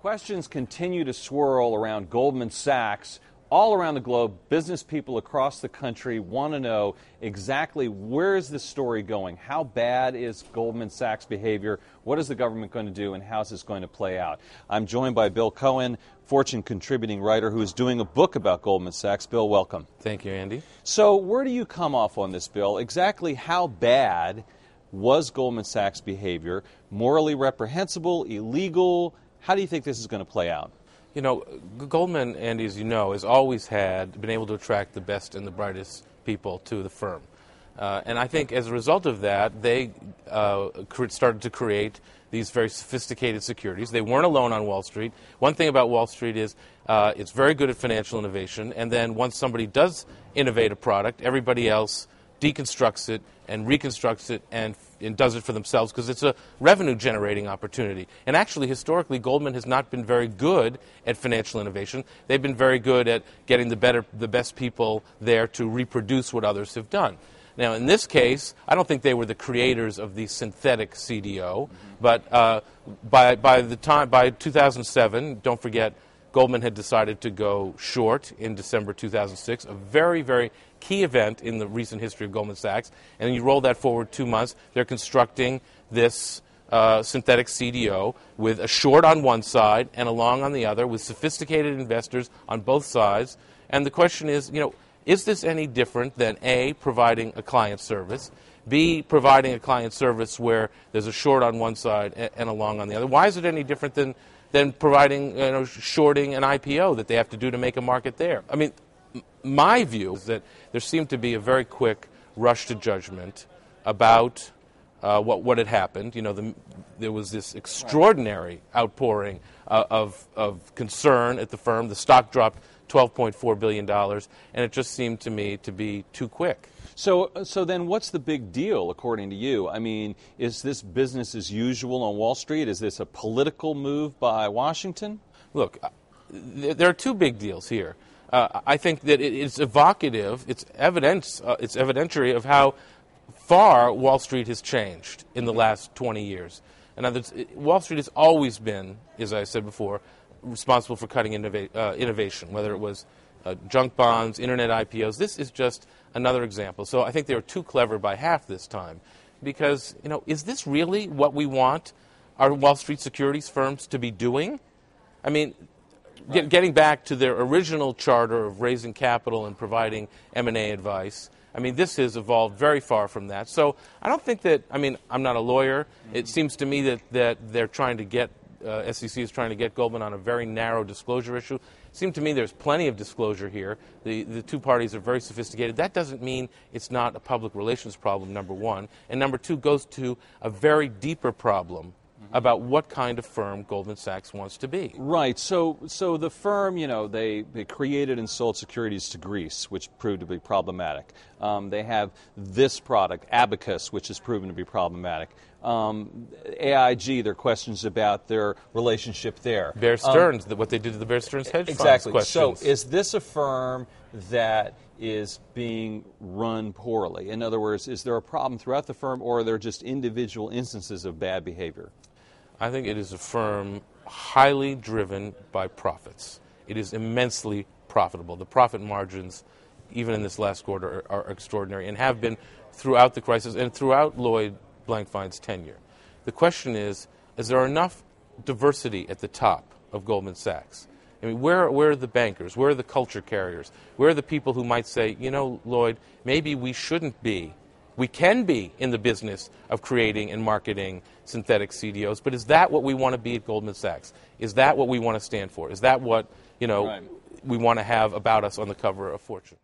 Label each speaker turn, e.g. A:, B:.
A: Questions continue to swirl around Goldman Sachs. All around the globe, business people across the country want to know exactly where is this story going? How bad is Goldman Sachs' behavior? What is the government going to do, and how is this going to play out? I'm joined by Bill Cohan, Fortune contributing writer, who is doing a book about Goldman Sachs. Bill, welcome.
B: Thank you, Andy.
A: So where do you come off on this, Bill? Exactly how bad was Goldman Sachs' behavior? Morally reprehensible, illegal? How do you think this is going to play out?
B: You know, Goldman, Andy, as you know, has always been able to attract the best and the brightest people to the firm. And I think as a result of that, they started to create these very sophisticated securities. They weren't alone on Wall Street. One thing about Wall Street is it's very good at financial innovation, and then once somebody does innovate a product, everybody else deconstructs it and reconstructs it and does it for themselves because it's a revenue-generating opportunity. And actually, historically, Goldman has not been very good at financial innovation. They've been very good at getting the best people there to reproduce what others have done. Now, in this case, I don't think they were the creators of the synthetic CDO, but by 2007, don't forget, Goldman had decided to go short in December 2006, a very, very key event in the recent history of Goldman Sachs. And then you roll that forward 2 months, they're constructing this synthetic CDO with a short on one side and a long on the other, with sophisticated investors on both sides. And the question is this any different than A, providing a client service, B, providing a client service where there's a short on one side and a long on the other? Why is it any different than providing, shorting an IPO that they have to do to make a market there? I mean, my view is that there seemed to be a very quick rush to judgment about what had happened. There was this extraordinary outpouring of concern at the firm. The stock dropped $12.4 billion, and it just seemed to me to be too quick.
A: So then what's the big deal, according to you? I mean, is this business as usual on Wall Street? Is this a political move by Washington?
B: Look, there are two big deals here. I think that it's evocative, it's evidentiary of how far Wall Street has changed in the last 20 years. In other words, Wall Street has always been, as I said before, responsible for cutting innovation, whether it was junk bonds, internet IPOs. This is just another example. So I think they were too clever by half this time, because, is this really what we want our Wall Street securities firms to be doing? I mean, getting back to their original charter of raising capital and providing M&A advice, I mean, this has evolved very far from that. So I don't think that, I'm not a lawyer. It seems to me that they're trying to get, SEC is trying to get Goldman on a very narrow disclosure issue. It seems to me there's plenty of disclosure here. The two parties are very sophisticated. That doesn't mean it's not a public relations problem, number one. And number two, goes to a very deeper problem about what kind of firm Goldman Sachs wants to be.
A: Right. So the firm, they created and sold securities to Greece, which proved to be problematic. They have this product, Abacus, which has proven to be problematic. AIG, there are questions about their relationship there.
B: Bear Stearns, what they did to the Bear Stearns hedge funds.
A: Exactly. So is this a firm that is being run poorly? In other words, is there a problem throughout the firm, or are there just individual instances of bad behavior?
B: I think it is a firm highly driven by profits. It is immensely profitable. The profit margins, even in this last quarter, are extraordinary and have been throughout the crisis and throughout Lloyd Blankfein's tenure. The question is there enough diversity at the top of Goldman Sachs? I mean, where are the bankers? Where are the culture carriers? Where are the people who might say, Lloyd, maybe we shouldn't be. We can be in the business of creating and marketing synthetic CDOs, but is that what we want to be at Goldman Sachs? Is that what we want to stand for? Is that what, we want to have about us on the cover of Fortune?